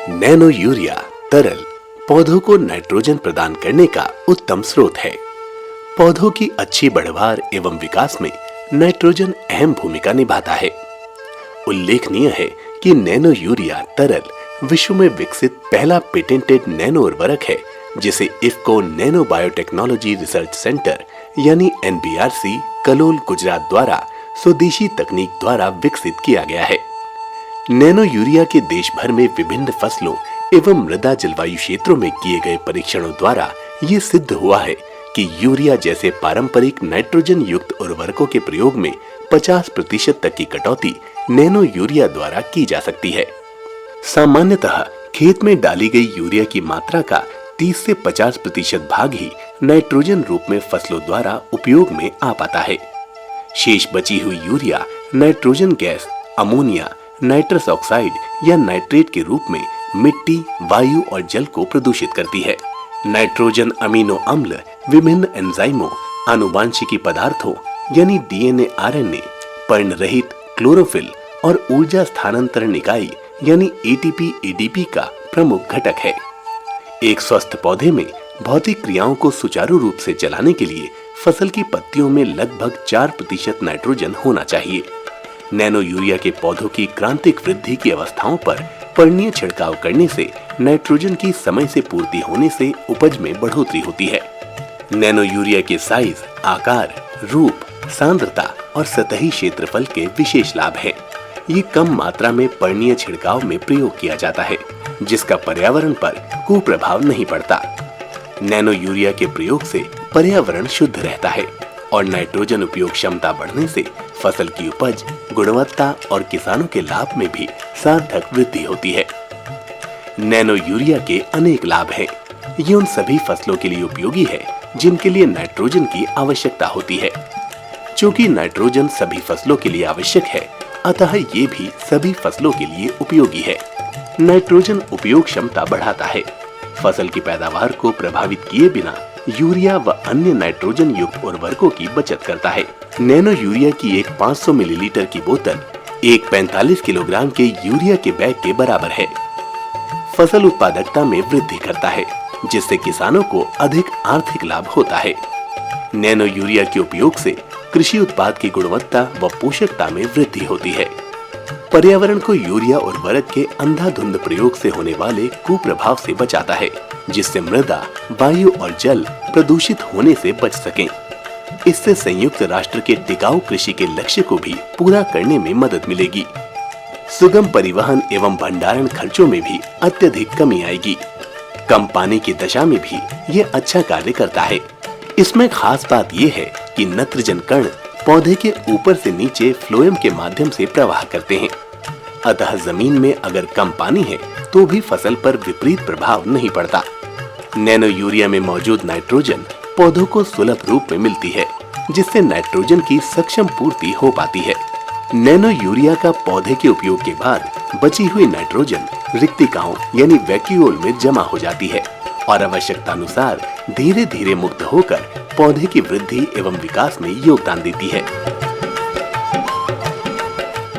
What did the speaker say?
Nano urea तरल पौधों को नाइट्रोजन प्रदान करने का उत्तम स्रोत है। पौधों की अच्छी बढ़वार एवं विकास में नाइट्रोजन अहम भूमिका निभाता है। उल्लेखनीय है कि नैनो यूरिया तरल विश्व में विकसित पहला पेटेंटेड नैनो उर्वरक है, जिसे IFFCO nano biotechnology research centre यानी NBRC कलोल गुजरात द्वारा स्वदेशी तकनीक द्वारा विकसित किया गया है। नैनो यूरिया के देश भर में विभिन्न फसलों एवं मृदा जलवायु क्षेत्रों में किए गए परीक्षणों द्वारा ये सिद्ध हुआ है कि यूरिया जैसे पारंपरिक नाइट्रोजन युक्त उर्वरकों के प्रयोग में 50% तक की कटौती नैनो यूरिया द्वारा की जा सकती है। सामान्यतः खेत में डाली गई यूरिया की मात्रा का 30 से 50% भाग ही नाइट्रोजन रूप में फसलों द्वारा उपयोग में आ पाता है। शेष बची हुई urea nitrogen gas, ammonia, nitrous oxide या नाइट्रेट के रूप में मिट्टी, वायु और जल को प्रदूषित करती है। नाइट्रोजन अमीनो अम्ल विभिन्न एंजाइमों, आनुवांशिकी पदार्थों यानी DNA, RNA, पर्ण रहित क्लोरोफिल और ऊर्जा स्थानांतरण इकाई यानी ATP, ADP का प्रमुख घटक है। एक स्वस्थ पौधे में भौतिक क्रियाओं को सुचारू रूप से चलाने के लिए फसल की पत्तियों में लगभग 4% नाइट्रोजन होना चाहिए। नैनो यूरिया के पौधों की क्रांतिक वृद्धि की अवस्थाओं पर पर्णीय छिड़काव करने से नाइट्रोजन की समय से पूर्ति होने से उपज में बढ़ोतरी होती है। नैनो यूरिया के साइज, आकार, रूप, सांद्रता और सतही क्षेत्रफल के विशेष लाभ हैं। ये कम मात्रा में पर्णीय छिड़काव में प्रयोग किया जाता है, जिसका पर्यावरण पर कुप्रभाव नहीं पड़ता। नैनो यूरिया के प्रयोग से पर्यावरण शुद्ध रहता है और नाइट्रोजन उपयोग क्षमता बढ़ने से फसल की उपज, गुणवत्ता और किसानों के लाभ में भी सार्थक वृद्धि होती है। नैनो यूरिया के अनेक लाभ हैं। ये उन सभी फसलों के लिए उपयोगी है जिनके लिए नाइट्रोजन की आवश्यकता होती है। चूंकि नाइट्रोजन सभी फसलों के लिए आवश्यक है, अतः ये भी सभी फसलों के लिए उपयोगी है। नाइट्रोजन उपयोग क्षमता बढ़ाता है। फसल की पैदावार को प्रभावित किए बिना यूरिया व अन्य नाइट्रोजन युक्त उर्वरकों की बचत करता है। नैनो यूरिया की एक 500 मिलीलीटर की बोतल एक 45 किलोग्राम के यूरिया के बैग के बराबर है। फसल उत्पादकता में वृद्धि करता है, जिससे किसानों को अधिक आर्थिक लाभ होता है। नैनो यूरिया के उपयोग से कृषि उत्पाद की गुणवत्ता व पोषकता में वृद्धि होती है। पर्यावरण को यूरिया उर्वरक के अंधाधुंध प्रयोग से होने वाले कुप्रभाव से बचाता है, जिससे मृदा, वायु और जल प्रदूषित होने से बच सकें। इससे संयुक्त राष्ट्र के टिकाऊ कृषि के लक्ष्य को भी पूरा करने में मदद मिलेगी। सुगम परिवहन एवं भंडारण खर्चों में भी अत्यधिक कमी आएगी। कम पानी की दशा में भी ये अच्छा कार्य करता है। इसमें खास बात ये है कि नत्रजन कण पौधे के ऊपर से नीचे फ्लोएम के माध्यम से प्रवाह करते हैं, अतः जमीन में अगर कम पानी है तो भी फसल पर विपरीत प्रभाव नहीं पड़ता। नैनो यूरिया में मौजूद नाइट्रोजन पौधों को सुलभ रूप में मिलती है, जिससे नाइट्रोजन की सक्षम पूर्ति हो पाती है। नैनो यूरिया का पौधे के उपयोग के बाद बची हुई नाइट्रोजन रिक्तिकाओं यानी वैक्यूओल में जमा हो जाती है और आवश्यकता अनुसार धीरे धीरे मुक्त होकर पौधे की वृद्धि एवं विकास में योगदान देती है।